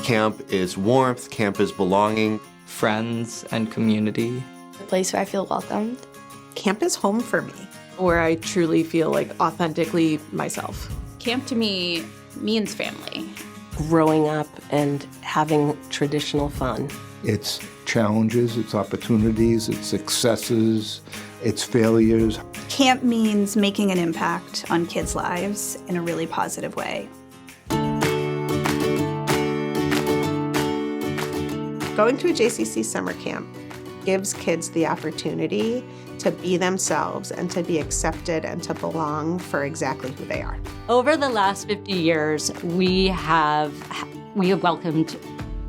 Camp is warmth, camp is belonging. Friends and community. A place where I feel welcomed. Camp is home for me. Where I truly feel like authentically myself. Camp to me means family. Growing up and having traditional fun. It's challenges, it's opportunities, it's successes, it's failures. Camp means making an impact on kids' lives in a really positive way. Going to a JCC summer camp gives kids the opportunity to be themselves and to be accepted and to belong for exactly who they are. Over the last 50 years, we have welcomed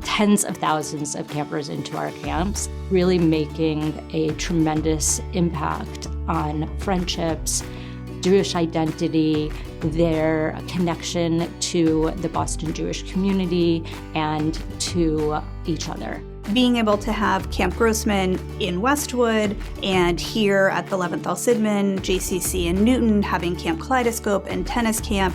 tens of thousands of campers into our camps, really making a tremendous impact on friendships, Jewish identity, their connection to the Boston Jewish community, and to each other. Being able to have Camp Grossman in Westwood and here at the Leventhal Sidman, JCC in Newton, having Camp Kaleidoscope and tennis camp,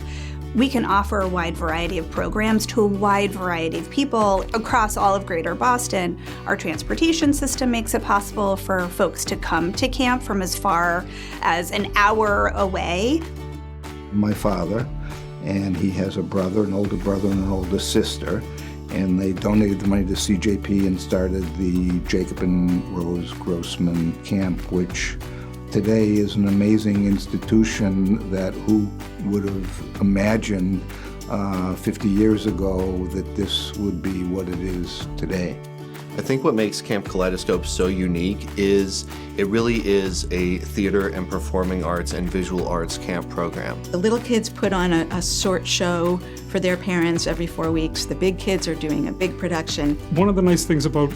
we can offer a wide variety of programs to a wide variety of people across all of Greater Boston. Our transportation system makes it possible for folks to come to camp from as far as an hour away. My father, and he has a brother, an older brother and an older sister, and they donated the money to CJP and started the Jacob and Rose Grossman Camp, which today is an amazing institution that who would have imagined 50 years ago that this would be what it is today. I think what makes Camp Kaleidoscope so unique is it really is a theater and performing arts and visual arts camp program. The little kids put on a short show for their parents every 4 weeks. The big kids are doing a big production. One of the nice things about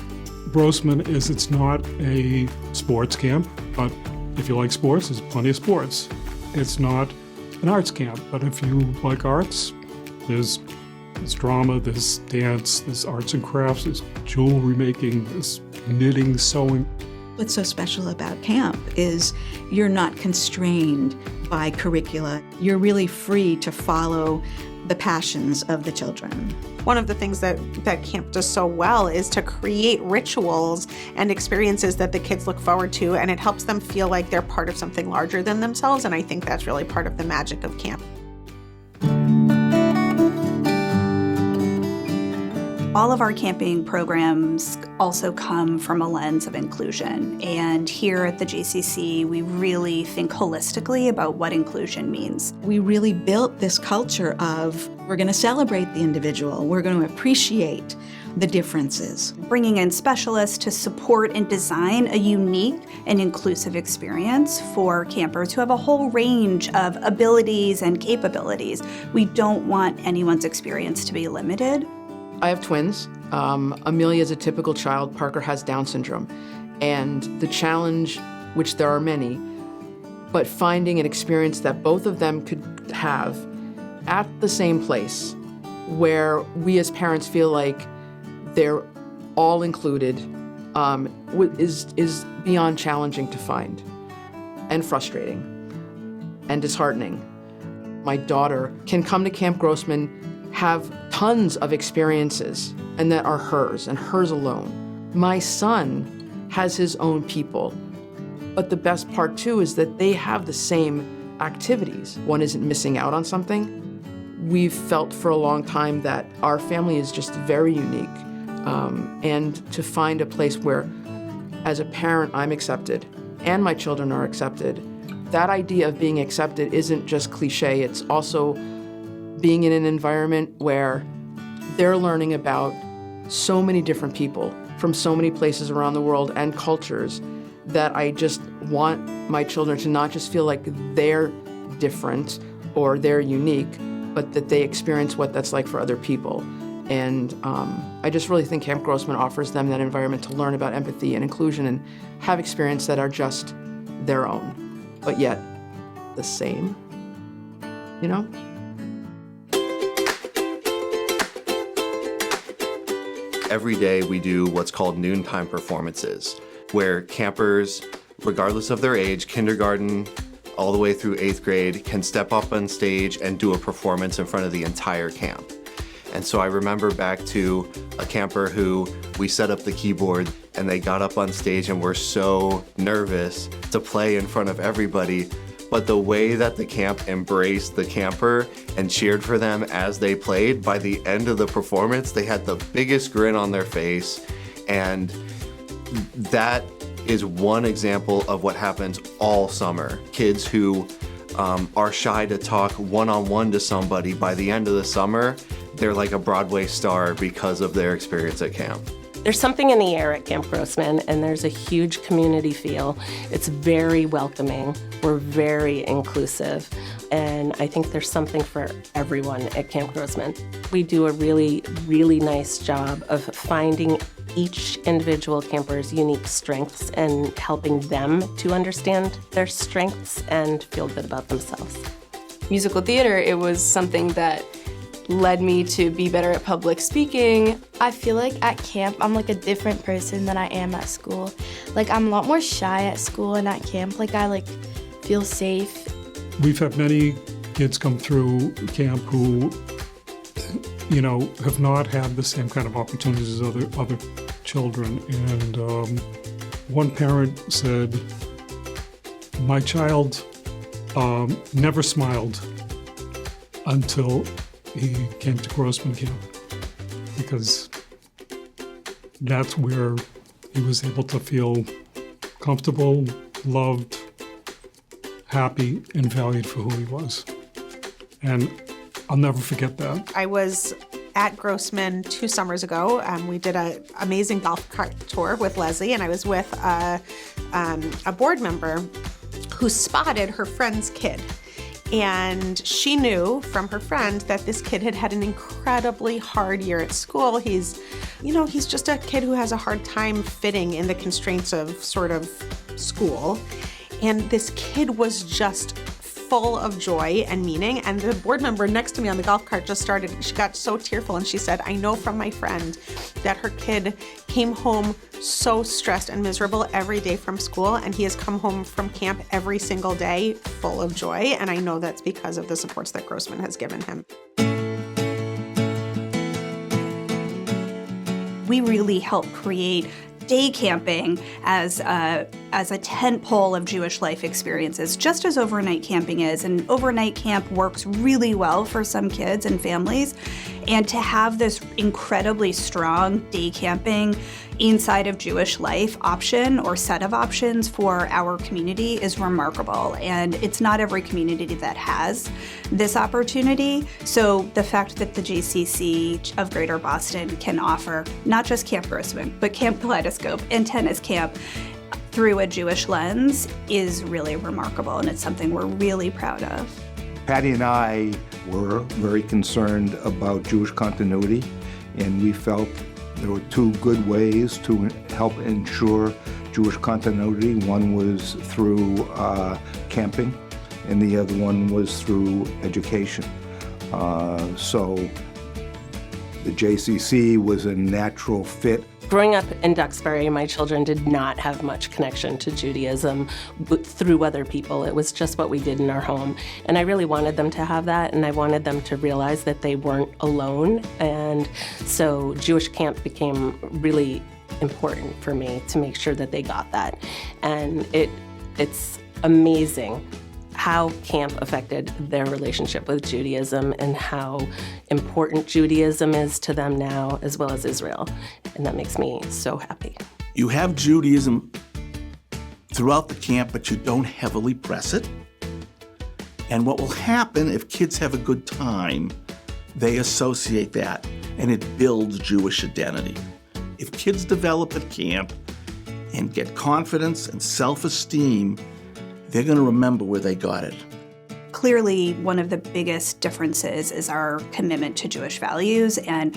Grossman is it's not a sports camp, but if you like sports, there's plenty of sports. It's not an arts camp, but if you like arts, there's drama, there's dance, there's arts and crafts, there's jewelry making, there's knitting, sewing. What's so special about camp is you're not constrained by curricula. You're really free to follow the passions of the children. One of the things that camp does so well is to create rituals and experiences that the kids look forward to, and it helps them feel like they're part of something larger than themselves, and I think that's really part of the magic of camp. All of our camping programs also come from a lens of inclusion. And here at the JCC, we really think holistically about what inclusion means. We really built this culture of we're going to celebrate the individual, we're going to appreciate the differences. Bringing in specialists to support and design a unique and inclusive experience for campers who have a whole range of abilities and capabilities. We don't want anyone's experience to be limited. I have twins. Amelia is a typical child. Parker has Down syndrome. And the challenge, which there are many, but finding an experience that both of them could have at the same place where we as parents feel like they're all included is beyond challenging to find and frustrating and disheartening. My daughter can come to Camp Grossman, have tons of experiences and that are hers and hers alone. My son has his own people, but the best part too is that they have the same activities. One isn't missing out on something. We've felt for a long time that our family is just very unique, and to find a place where as a parent I'm accepted and my children are accepted, that idea of being accepted isn't just cliche, it's also being in an environment where they're learning about so many different people from so many places around the world and cultures that I just want my children to not just feel like they're different or they're unique, but that they experience what that's like for other people. And I just really think Camp Grossman offers them that environment to learn about empathy and inclusion and have experiences that are just their own, but yet the same, you know? Every day we do what's called noontime performances, where campers, regardless of their age, kindergarten all the way through 8th grade, can step up on stage and do a performance in front of the entire camp. And so I remember back to a camper who we set up the keyboard and they got up on stage and were so nervous to play in front of everybody. But the way that the camp embraced the camper and cheered for them as they played, by the end of the performance, they had the biggest grin on their face. And that is one example of what happens all summer. Kids who are shy to talk one-on-one to somebody, by the end of the summer, they're like a Broadway star because of their experience at camp. There's something in the air at Camp Grossman, and there's a huge community feel. It's very welcoming. We're very inclusive, and I think there's something for everyone at Camp Grossman. We do a really, really nice job of finding each individual camper's unique strengths and helping them to understand their strengths and feel good about themselves. Musical theater, it was something that led me to be better at public speaking. I feel like at camp, I'm like a different person than I am at school. Like I'm a lot more shy at school and at camp. Like I feel safe. We've had many kids come through camp who, have not had the same kind of opportunities as other children. And one parent said, my child never smiled until he came to Grossman Camp, because that's where he was able to feel comfortable, loved, happy, and valued for who he was. And I'll never forget that. I was at Grossman 2 summers ago. We did an amazing golf cart tour with Leslie, and I was with a board member who spotted her friend's kid. And she knew from her friend that this kid had had an incredibly hard year at school. He's just a kid who has a hard time fitting in the constraints of sort of school. And this kid was just full of joy and meaning. And the board member next to me on the golf cart she got so tearful, and she said, I know from my friend that her kid came home so stressed and miserable every day from school, and he has come home from camp every single day full of joy. And I know that's because of the supports that Grossman has given him. We really help create day camping as a tent pole of Jewish life experiences, just as overnight camping is. And overnight camp works really well for some kids and families. And to have this incredibly strong day camping inside of Jewish life option or set of options for our community is remarkable. And it's not every community that has this opportunity. So the fact that the JCC of Greater Boston can offer not just Camp Grossman, but Camp Kaleidoscope and Tennis Camp through a Jewish lens is really remarkable, and it's something we're really proud of. Patty and I were very concerned about Jewish continuity, and we felt there were 2 good ways to help ensure Jewish continuity. One was through camping, and the other one was through education. So the JCC was a natural fit. Growing up in Duxbury, my children did not have much connection to Judaism through other people. It was just what we did in our home. And I really wanted them to have that, and I wanted them to realize that they weren't alone. And so Jewish camp became really important for me to make sure that they got that. And it's amazing how camp affected their relationship with Judaism and how important Judaism is to them now, as well as Israel. And that makes me so happy. You have Judaism throughout the camp, but you don't heavily press it. And what will happen if kids have a good time, they associate that, and it builds Jewish identity. If kids develop at camp and get confidence and self-esteem, they're going to remember where they got it. Clearly, one of the biggest differences is our commitment to Jewish values and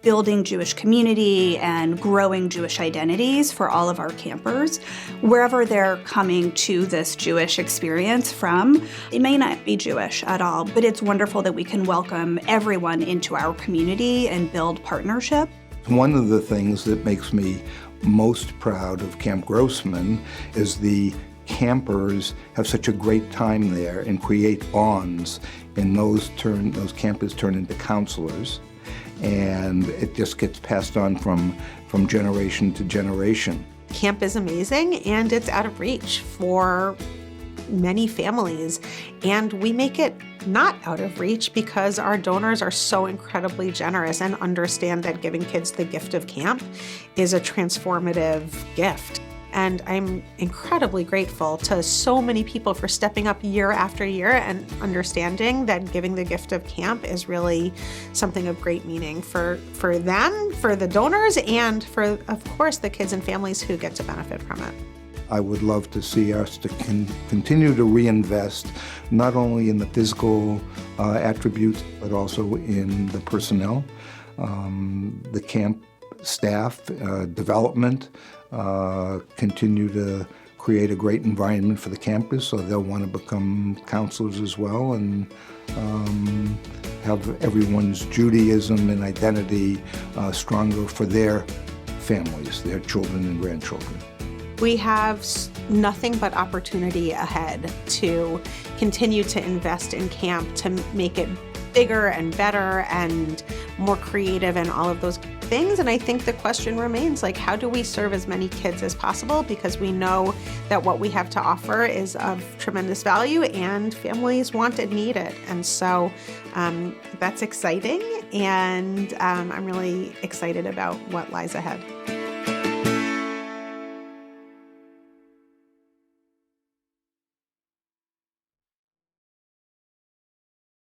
building Jewish community and growing Jewish identities for all of our campers. Wherever they're coming to this Jewish experience from, it may not be Jewish at all, but it's wonderful that we can welcome everyone into our community and build partnership. One of the things that makes me most proud of Camp Grossman is the campers have such a great time there and create bonds, and those campers turn into counselors. and it just gets passed on from generation to generation. Camp is amazing, and it's out of reach for many families, and we make it not out of reach because our donors are so incredibly generous and understand that giving kids the gift of camp is a transformative gift. And I'm incredibly grateful to so many people for stepping up year after year and understanding that giving the gift of camp is really something of great meaning for them, for the donors, and for, of course, the kids and families who get to benefit from it. I would love to see us to continue to reinvest not only in the physical attributes, but also in the personnel, the camp staff, development, continue to create a great environment for the campers so they'll want to become counselors as well, and have everyone's Judaism and identity stronger for their families, their children and grandchildren. We have nothing but opportunity ahead to continue to invest in camp, to make it bigger and better and more creative and all of those things. And I think the question remains, like, how do we serve as many kids as possible? Because we know that what we have to offer is of tremendous value and families want and need it. And so that's exciting, and I'm really excited about what lies ahead.